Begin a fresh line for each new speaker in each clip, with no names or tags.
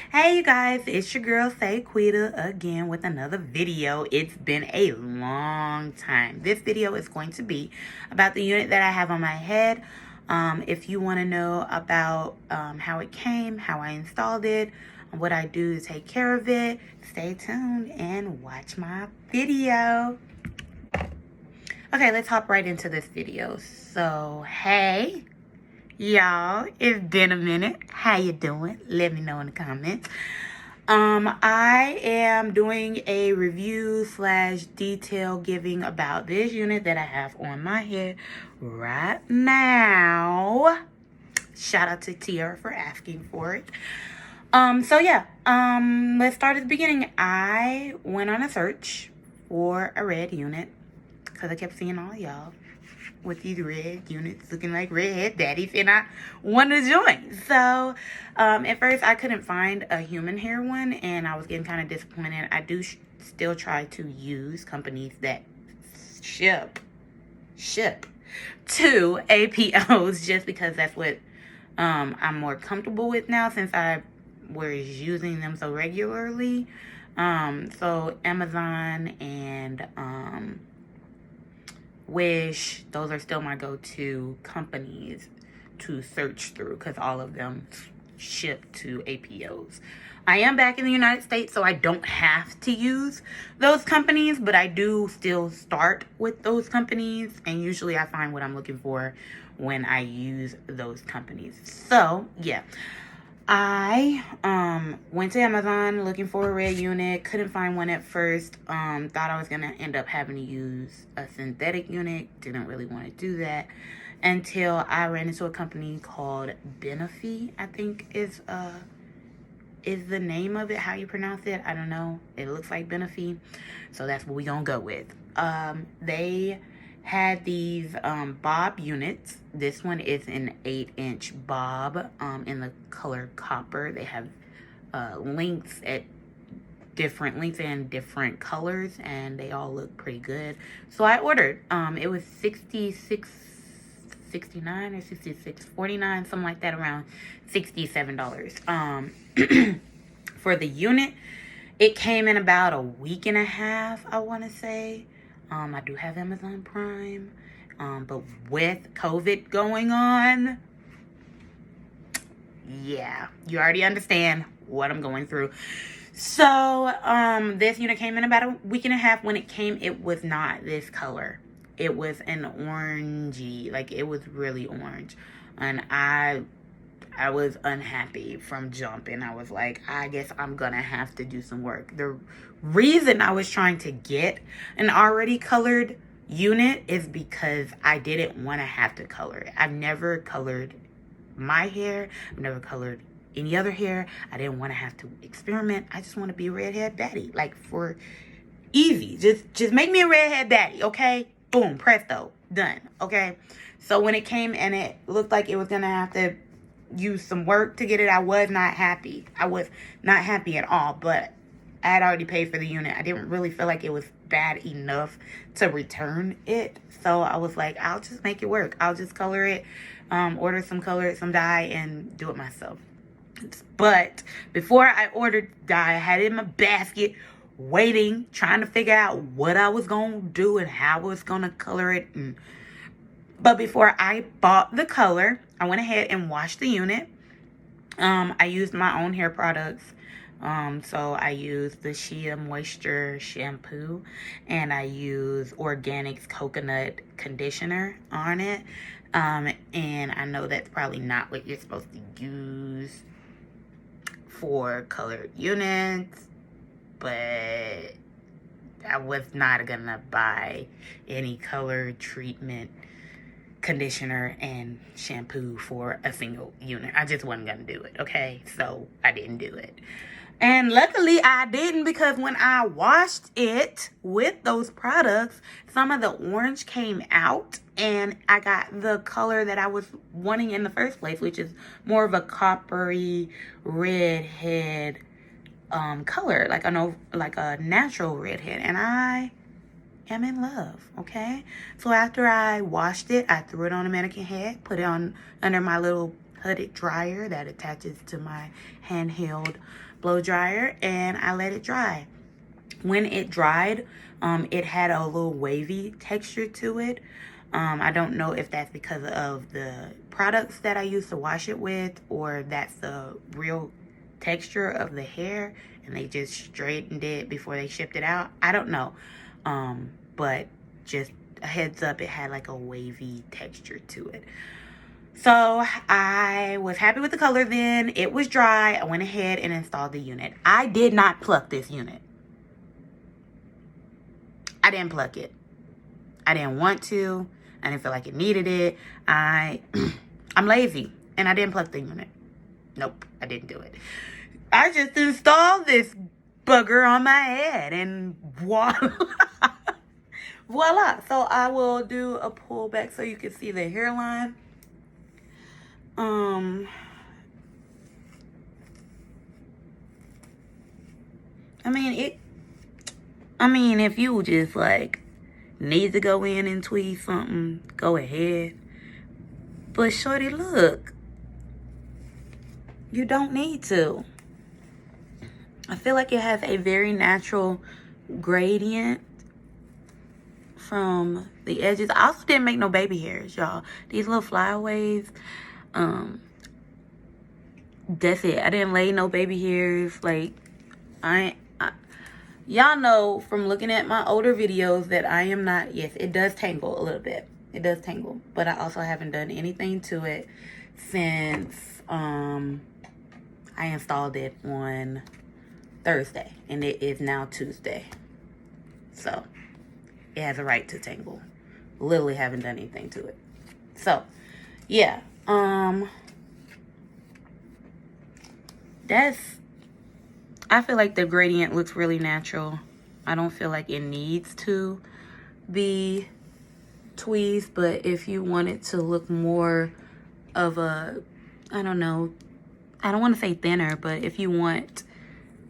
Hey you guys, it's your girl Sayquita again with another video. It's been a long time. This video is going to be about the unit that I have on my head. If you want to know about how it came, how I installed it, what I do to take care of it, stay tuned and watch my video. Okay, let's hop right into this video. So, hey. Y'all, it's been a minute. How you doing? Let me know in the comments. I am doing a review slash detail giving about this unit that I have on my head right now. Shout out to Tiara for asking for it. Let's start at the beginning. I went on a search for a red unit because I kept seeing all y'all with these red units looking like redhead daddies, and I wanted to join. So at first I couldn't find a human hair one, and I was getting kind of disappointed. I do still try to use companies that ship to APOs just because that's what I'm more comfortable with now since I was using them so regularly. So Amazon and Wish, those are still my go-to companies to search through because all of them ship to APOs. I am back in the United States, so I don't have to use those companies, but I do still start with those companies, and usually I find what I'm looking for when I use those companies. So, yeah. I went to Amazon looking for a red unit. Couldn't find one at first. Thought I was gonna end up having to use a synthetic unit. Didn't really want to do that until I ran into a company called Benefy. I think is the name of it. How you pronounce it? I don't know. It looks like Benefy, so that's what we gonna go with. They had these bob units. This one is an 8-inch bob in the color copper. They have lengths at different lengths and different colors, and they all look pretty good. So I ordered. It was $66.69 or $66.49, something like that, around $67. For the unit, it came in about a week and a half, I want to say. I do have Amazon Prime, but with COVID going on, yeah, you already understand what I'm going through. So, this unit came in about a week and a half. When it came, it was not this color. It was an orangey, like it was really orange, and I was unhappy from jumping. I was like, I guess I'm gonna have to do some work. The reason I was trying to get an already colored unit is because I didn't want to have to color it. I've never colored my hair. I've never colored any other hair. I didn't want to have to experiment. I just want to be a redhead daddy. Like, for easy. Just make me a redhead daddy, okay? Boom, presto, done, okay? So when it came and it looked like it was gonna have to use some work to get it, I was not happy. I was not happy at all, but I had already paid for the unit. I didn't really feel like it was bad enough to return it, so I was like, I'll just make it work. I'll just color it, order some color, some dye, and do it myself. But before I ordered dye, I had it in my basket, waiting, trying to figure out what I was gonna do and how I was gonna color it. But before I bought the color, I went ahead and washed the unit. I used my own hair products. So I used the Shea Moisture shampoo, and I used Organics coconut conditioner on it. And I know that's probably not what you're supposed to use for colored units, but I was not gonna buy any color treatment conditioner and shampoo for a single unit. I just wasn't gonna do it, okay? So I didn't do it. And luckily I didn't, because when I washed it with those products, some of the orange came out and I got the color that I was wanting in the first place, which is more of a coppery redhead color, like a natural redhead, and I am in love, okay? So after I washed it, I threw it on a mannequin head, put it on under my little hooded dryer that attaches to my handheld blow dryer, and I let it dry. When it dried, it had a little wavy texture to it. I don't know if that's because of the products that I used to wash it with, or that's the real texture of the hair and they just straightened it before they shipped it out. I don't know. But just a heads up, it had like a wavy texture to it. So I was happy with the color then. It was dry. I went ahead and installed the unit. I did not pluck this unit. I didn't pluck it. I didn't want to. I didn't feel like it needed it. I'm lazy and I didn't pluck the unit. Nope, I didn't do it. I just installed this bugger on my head and voila. Voila. So I will do a pullback so you can see the hairline. I mean, if you just like need to go in and tweeze something, go ahead. But shorty, look, you don't need to. I feel like it has a very natural gradient from the edges. I also didn't make no baby hairs, y'all. These little flyaways, that's it. I didn't lay no baby hairs. Like, y'all know from looking at my older videos that I am not, yes, it does tangle a little bit. It does tangle. But I also haven't done anything to it since I installed it on Thursday. And it is now Tuesday. So, it has a right to tangle. Literally haven't done anything to it. So, yeah. I feel like the gradient looks really natural. I don't feel like it needs to be tweezed, but if you want it to look more of a, I don't know, I don't want to say thinner, but if you want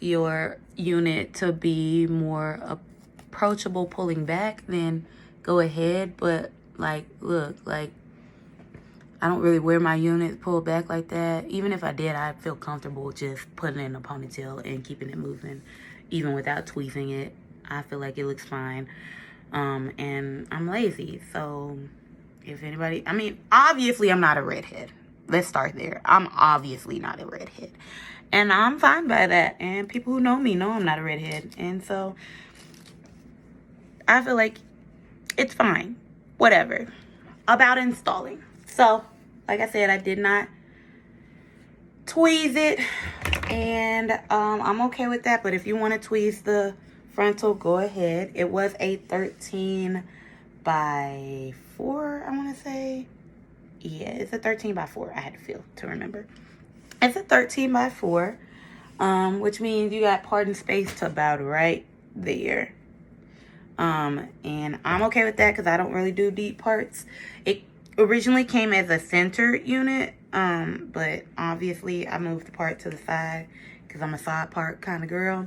your unit to be more approachable pulling back, then go ahead. But like, look, like, I don't really wear my units pulled back like that. Even if I did, I feel comfortable just putting it in a ponytail and keeping it moving. Even without tweezing it, I feel like it looks fine. And I'm lazy. So if anybody, I mean, obviously I'm not a redhead. Let's start there. I'm obviously not a redhead. And I'm fine by that. And people who know me know I'm not a redhead. And so I feel like it's fine. Whatever. About installing. So, like I said, I did not tweeze it, and I'm okay with that. But if you want to tweeze the frontal, go ahead. It was a 13 by 4, I want to say. Yeah, it's a 13 by 4. I had to feel to remember. It's a 13 by 4, which means you got part and space to about right there. And I'm okay with that because I don't really do deep parts. It originally came as a center unit, but obviously I moved the part to the side because I'm a side part kind of girl.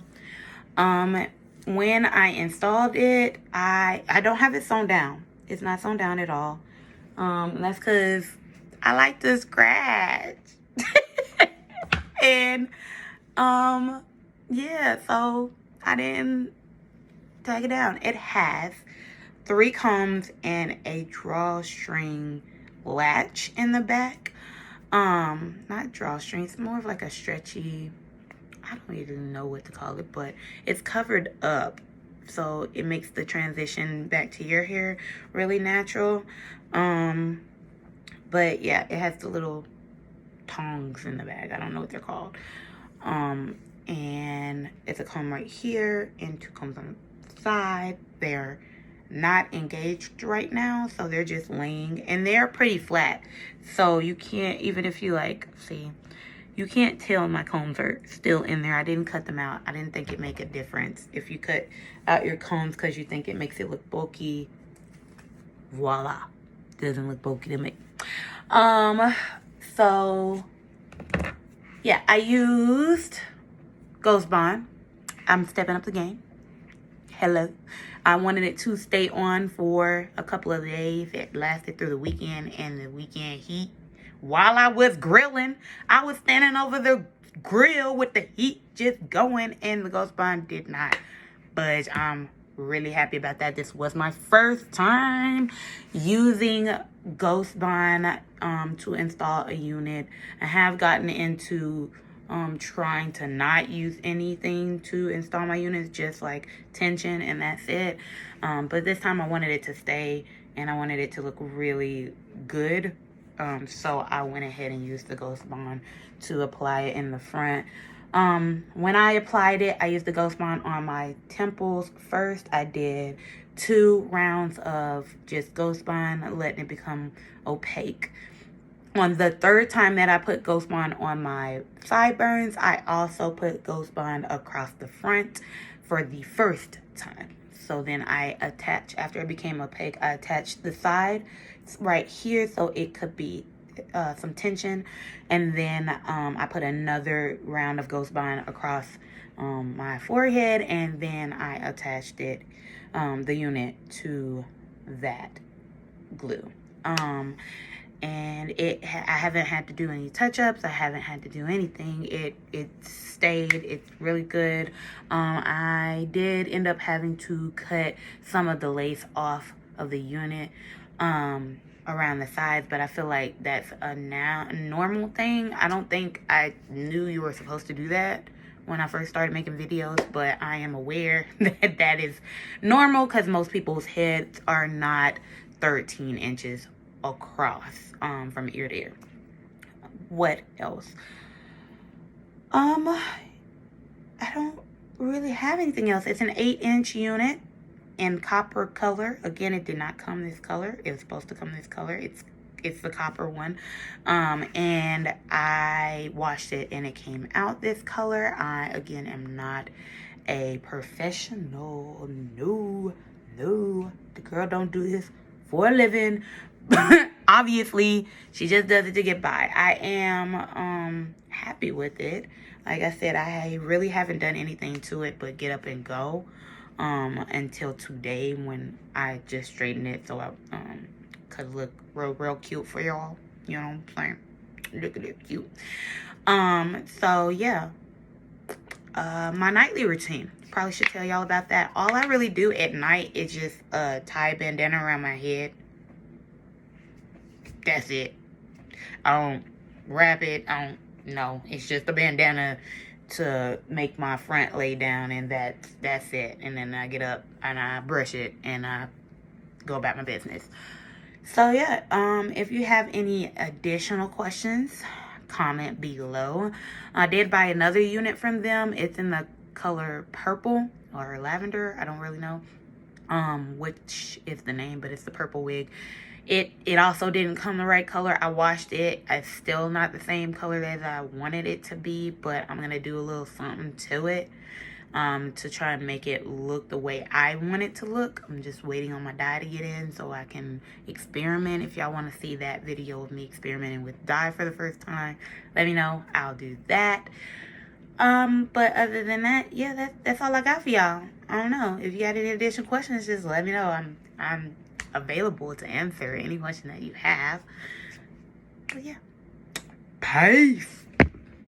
When I installed it, I don't have it sewn down. It's not sewn down at all. And that's because I like to scratch. And yeah, so I didn't tag it down. It has 3 combs and a drawstring latch in the back. Not drawstring, it's more of like a stretchy, I don't even know what to call it, but it's covered up, so it makes the transition back to your hair really natural. But yeah, it has the little tongs in the back. I don't know what they're called. And it's a comb right here and 2 combs on the side. They're not engaged right now, so they're just laying, and they're pretty flat, so you can't, even if you like, see, you can't tell my combs are still in there. I didn't cut them out. I didn't think it make a difference if you cut out your combs because you think it makes it look bulky. Voila, doesn't look bulky to me. So yeah, I used Ghost Bond. I'm stepping up the game. Hello. I wanted it to stay on for a couple of days. It lasted through the weekend and the weekend heat while I was grilling. I was standing over the grill with the heat just going, and the Ghost Bond did not budge. I'm really happy about that. This was my first time using Ghost Bond to install a unit. I have gotten into trying to not use anything to install my units, just like tension, and that's it. But this time I wanted it to stay, and I wanted it to look really good. So I went ahead and used the Ghost Bond to apply it in the front. When I applied it, I used the Ghost Bond on my temples first. I did 2 rounds of just Ghost Bond, letting it become opaque. On the 3rd time that I put Ghost Bond on my sideburns, I also put Ghost Bond across the front for the 1st time. So then I attached, after it became opaque, I attached the side right here so it could be some tension. And then I put another round of Ghost Bond across my forehead, and then I attached it, the unit, to that glue. And I haven't had to do any touch-ups. I haven't had to do anything. It stayed. It's really good. I did end up having to cut some of the lace off of the unit around the sides, but I feel like that's a normal thing. I don't think I knew you were supposed to do that when I first started making videos, but I am aware that that is normal because most people's heads are not 13 inches across from ear to ear. What else? I don't really have anything else. It's an 8-inch unit in copper color. Again, it did not come this color. It was supposed to come this color. It's the copper one. And I washed it and it came out this color. I, again, am not a professional. No. The girl don't do this for a living. Obviously, she just does it to get by. I am happy with it. Like I said, I really haven't done anything to it but get up and go until today, when I just straightened it so I could look real cute for y'all. You know what I'm saying? Look at it, cute. So yeah, my nightly routine. Probably should tell y'all about that. All I really do at night is just tie a bandana around my head. That's it. I don't wrap it. No, it's just a bandana to make my front lay down, and that's it. And then I get up and I brush it and I go about my business. So yeah, if you have any additional questions, comment below. I did buy another unit from them. It's in the color purple or lavender. I don't really know which is the name, but it's the purple wig. It also didn't come the right color. I washed it. It's still not the same color as I wanted it to be, but I'm going to do a little something to it to try and make it look the way I want it to look. I'm just waiting on my dye to get in so I can experiment. If y'all want to see that video of me experimenting with dye for the first time, let me know. I'll do that. But other than that, yeah, that's all I got for y'all. I don't know. If you got any additional questions, just let me know. I'm available to answer any question that you have. But yeah, peace.